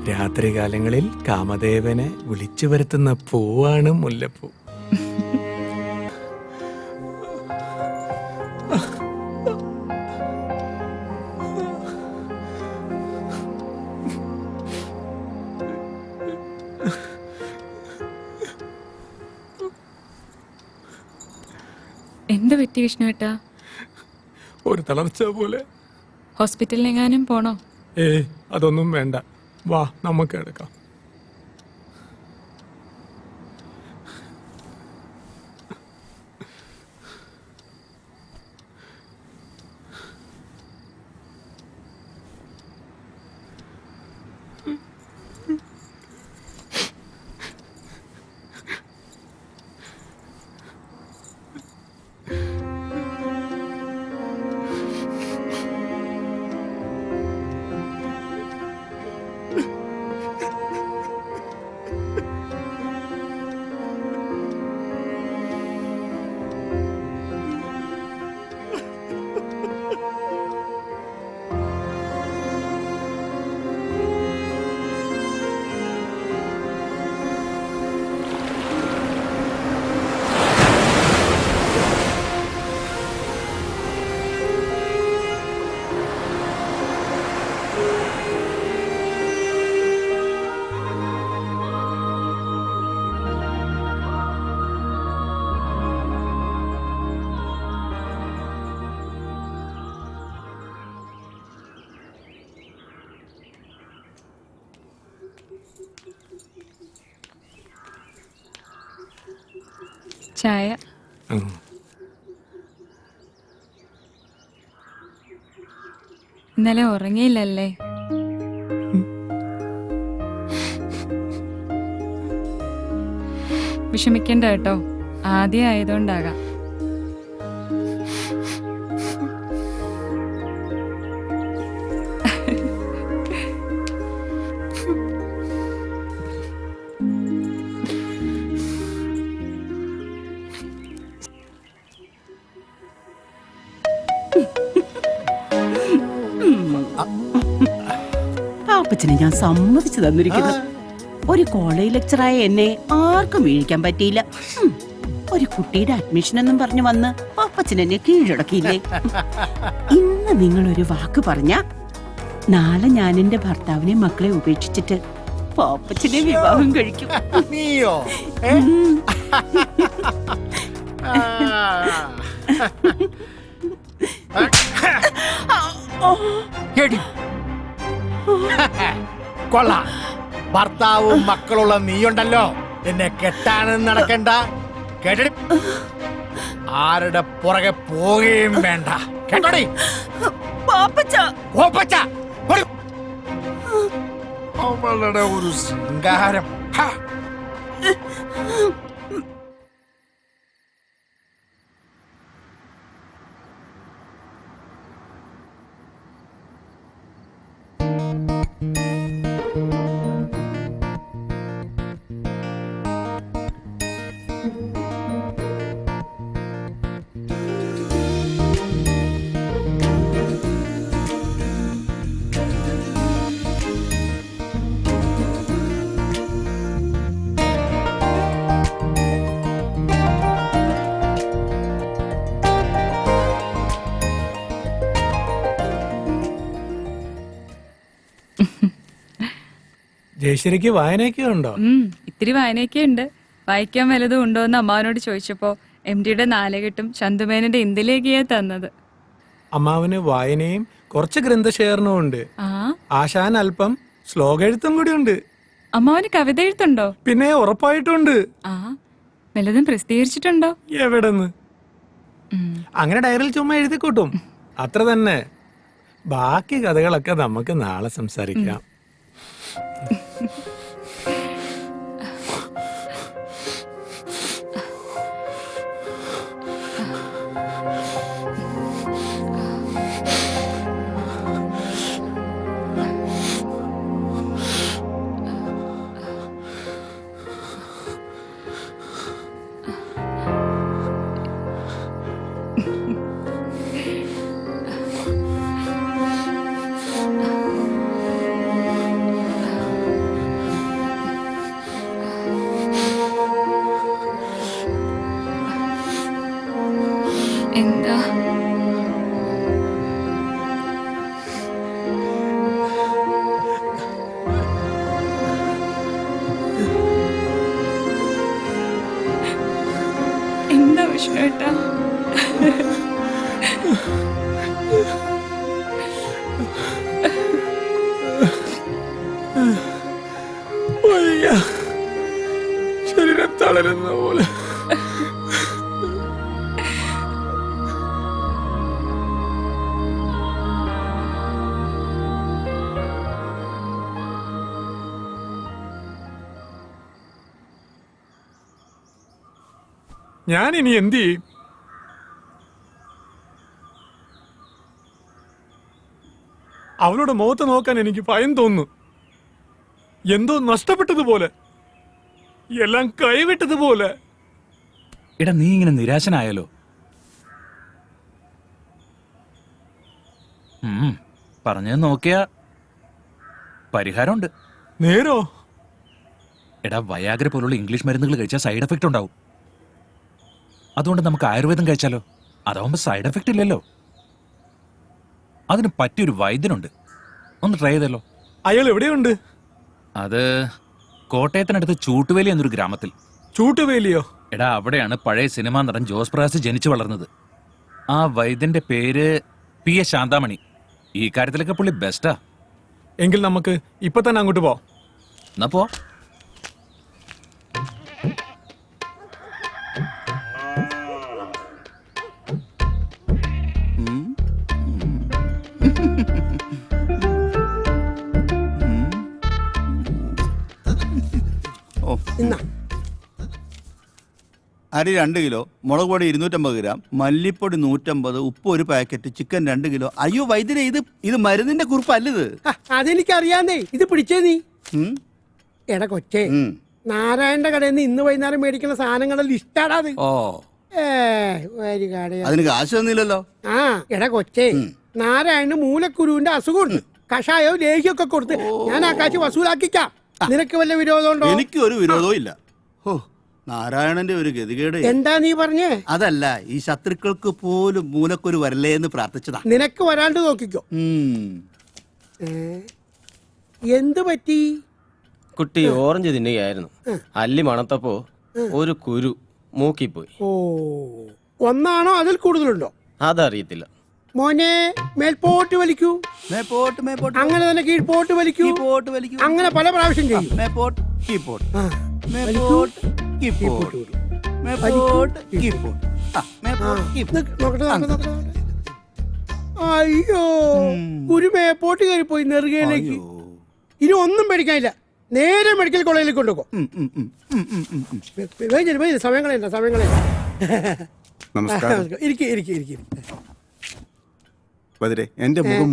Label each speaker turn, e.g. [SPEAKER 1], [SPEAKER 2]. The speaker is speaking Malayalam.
[SPEAKER 1] രാത്രികാലങ്ങളിൽ കാമദേവനെ വിളിച്ചു വരുത്തുന്ന പൂവാണ് മുല്ലപ്പൂ.
[SPEAKER 2] എന്ത് പറ്റി വിഷ്ണുവേട്ടാ?
[SPEAKER 1] ഒരു തളർച്ച പോലെ.
[SPEAKER 2] ഹോസ്പിറ്റലിലെങ്ങാനും പോണോ?
[SPEAKER 1] അതൊന്നും വേണ്ട, വാ നമുക്ക് എടുക്കാം.
[SPEAKER 2] ചായ. ഇന്നലെ ഉറങ്ങിയില്ലല്ലേ? വിഷമിക്കണ്ട കേട്ടോ, ആദ്യം ആയതുകൊണ്ടാകാം.
[SPEAKER 3] പാപ്പച്ചനെ ഞാൻ സമ്മതിച്ചു തന്നിരിക്കുന്നു. ഒരു കോളേജ് ലെക്ചറായ എന്നെ ആർക്കും വീഴിക്കാൻ പറ്റിയില്ല. ഒരു കുട്ടിയുടെ അഡ്മിഷൻ എന്നും പറഞ്ഞു വന്ന് പാപ്പച്ചൻ എന്നെ കീഴടക്കിയില്ലേ? ഇന്ന് നിങ്ങൾ ഒരു വാക്ക് പറഞ്ഞ നാളെ ഞാൻ എന്റെ ഭർത്താവിനെ മക്കളെ ഉപേക്ഷിച്ചിട്ട് പാപ്പച്ചനെ വിവാഹം കഴിക്കും.
[SPEAKER 4] കൊള്ളാം, ഭർത്താവും മക്കളുള്ള നീയുണ്ടല്ലോ, എന്നെ കെട്ടാനും നടക്കണ്ട, കേട്ടടി, ആരുടെ പുറകെ പോവുകയും വേണ്ട, കേട്ടോടി. അവളുടെ ഒരു ശൃംഗാരം.
[SPEAKER 1] ജയശ്രീക്ക് വായനയൊക്കെ ഉണ്ടോ?
[SPEAKER 2] ഇത്തിരി വായനയൊക്കെ ഉണ്ട്. വായിക്കാൻ വല്ലതും ഉണ്ടോ എന്ന് അമ്മാവനോട് ചോദിച്ചപ്പോ MDയുടെ നാലുകെട്ടും ചന്തുമേനന്റെ ഇന്ത്യയിലേക്കാ തന്നത്.
[SPEAKER 1] അമ്മാവന് വായനയും കുറച്ച് ഗ്രന്ഥശേഖരണവും ഉണ്ട്. ആശാൻ അല്പം ശ്ലോകെഴുത്തും കൂടി ഉണ്ട്.
[SPEAKER 2] അമ്മാവന് കവിത എഴുത്തുണ്ടോ?
[SPEAKER 1] പിന്നെ ഉറപ്പായിട്ടുണ്ട്.
[SPEAKER 2] വല്ലതും പ്രസിദ്ധീകരിച്ചിട്ടുണ്ടോ?
[SPEAKER 1] എവിടെന്ന്? അങ്ങനെ ഡയറിയിൽ ചുമ്മാ എഴുതിക്കൂട്ടും, അത്ര തന്നെ. ബാക്കി കഥകളൊക്കെ നമുക്ക് നാളെ സംസാരിക്കാം.
[SPEAKER 2] ചേട്ടാ
[SPEAKER 1] വയ്യ. ശരീരം തളരുന്ന പോലെ. ഞാൻ ഇനി എന്ത് ചെയ്യും? അവളുടെ മുഖത്ത് നോക്കാൻ എനിക്ക് ഭയം തോന്നുന്നു. എന്തോ നഷ്ടപ്പെട്ടതുപോലെ, എല്ലാം കൈവിട്ടതുപോലെ.
[SPEAKER 5] എടാ നീ ഇങ്ങനെ നിരാശനായാലോ? പറഞ്ഞത് നോക്കിയാ പരിഹാരമുണ്ട്.
[SPEAKER 1] നേരോ?
[SPEAKER 5] എടാ വയാഗ്ര പോലുള്ള ഇംഗ്ലീഷ് മരുന്നുകൾ കഴിച്ചാൽ സൈഡ് എഫക്റ്റ് ഉണ്ടാവും. അതുകൊണ്ട് നമുക്ക് ആയുർവേദം കഴിച്ചാലോ? അതാവുമ്പോ സൈഡ് എഫക്റ്റ് ഇല്ലല്ലോ. അതിന് പറ്റിയൊരു വൈദ്യനുണ്ട്, ഒന്ന് ട്രൈ ചെയ്തല്ലോ.
[SPEAKER 1] അയാൾ എവിടെയുണ്ട്?
[SPEAKER 5] അത് കോട്ടയത്തിനടുത്ത് ചൂട്ടുവേലി എന്നൊരു ഗ്രാമത്തിൽ.
[SPEAKER 1] ചൂട്ടുവേലിയോ?
[SPEAKER 5] എടാ അവിടെയാണ് പഴയ സിനിമാ നടൻ ജോസ് പ്രകാശ് ജനിച്ചു വളർന്നത്. ആ വൈദ്യന്റെ പേര് P.A. ശാന്താമണി. ഈ കാര്യത്തിലൊക്കെ പുള്ളി ബെസ്റ്റാ.
[SPEAKER 1] എങ്കിൽ നമുക്ക് ഇപ്പൊ തന്നെ അങ്ങോട്ട് പോവാം.
[SPEAKER 5] എന്നാ പോ.
[SPEAKER 6] അരി 2 കിലോ, മുളക് പൊടി 250 ഗ്രാം, മല്ലിപ്പൊടി 150, ഉപ്പ് 1 പാക്കറ്റ്, ചിക്കൻ 2 കിലോ. അയ്യോ വൈദ്യരെ, ഇത് മരുന്നിന്റെ കുറിപ്പല്ലത്.
[SPEAKER 7] അതെനിക്കറിയാന്നേ. ഇത് പിടിച്ചേ നീ.
[SPEAKER 6] ഉം,
[SPEAKER 7] എടാ കൊച്ചേ,
[SPEAKER 6] ഉം.
[SPEAKER 7] നാരായണന്റെ കടയിൽ നിന്ന് ഇന്ന് വൈകുന്നേരം മേടിക്കുന്ന സാധനങ്ങളുടെ ലിസ്റ്റാടാ അത്.
[SPEAKER 6] ഓ
[SPEAKER 7] ഒരു കടയാ.
[SPEAKER 6] അതിന് കാശ് തന്നില്ലല്ലോ.
[SPEAKER 7] ആ എടാ കൊച്ചേ, നാരായണന് മൂലക്കുരുവിന്റെ അസുഖമുണ്ട്. കഷായോ ലേഹ്യമൊക്കെ കൊടുത്ത് ഞാൻ ആ കാശ് വസൂലാക്കിക്കാം. നിനക്ക് വല്ല വിരോധമുണ്ടോ?
[SPEAKER 6] എനിക്ക് ഒരു വിരോധവും ഇല്ല. ഓ നാരായണന്റെ ഒരു ഗതികേട്.
[SPEAKER 7] എന്താ നീ പറഞ്ഞേ?
[SPEAKER 6] അതല്ല, ഈ ശത്രുക്കൾക്ക് പോലും മൂലക്കൊരു വരല്ലേ എന്ന് പ്രാർത്ഥിച്ചതാ.
[SPEAKER 7] നിനക്ക് വരാണ്ട് നോക്കിക്കോ. എന്ത് പറ്റി?
[SPEAKER 8] കുട്ടി ഓറഞ്ച് തിന്നുകയായിരുന്നു. അല്ലി മണത്തപ്പോ ഒരു കുരു മൂക്കിപ്പോയി.
[SPEAKER 7] ഓ, ഒന്നാണോ അതിൽ കൂടുതലുണ്ടോ?
[SPEAKER 8] അതറിയത്തില്ല.
[SPEAKER 7] മോനെ, മേൽപോട്ട് വലിക്കൂ.
[SPEAKER 6] മേപ്പോട്ട് മേപ്പോട്ട്
[SPEAKER 7] അങ്ങനെ തന്നെ കീഴ്പോട്ട് വലിക്കൂ.
[SPEAKER 6] കീപ്പോട്ട് വലിക്കൂ.
[SPEAKER 7] അങ്ങനെ പല പ്രാവശ്യം ചെയ്യും.
[SPEAKER 6] മേപ്പോട്ട് കീപ്പോട്ട്
[SPEAKER 7] ആ,
[SPEAKER 6] മേപ്പോട്ട് കീപ്പോട്ട് മേപ്പോട്ട് കീപ്പോട്ട് മേപ്പോട്ട് കീപ്പോട്ട്.
[SPEAKER 7] നോക്കട്ടെ, നോക്കട്ടെ, നോക്കട്ടെ. അയ്യോ, ഒരു മേപ്പോട്ട് കയറിപ്പോയി നെറുകയിലേക്ക്. ഇനി ഒന്നും പേടിക്കാനില്ല. നേരെ മെഡിക്കൽ കോളേജിലേക്ക് കൊണ്ടുപോകും. സമയങ്ങളെ സമയങ്ങളെ
[SPEAKER 9] നമസ്കാരം.
[SPEAKER 7] ഇരിക്കും.
[SPEAKER 9] ബദരെ, എന്റെ മുഖം മുഴുവൻ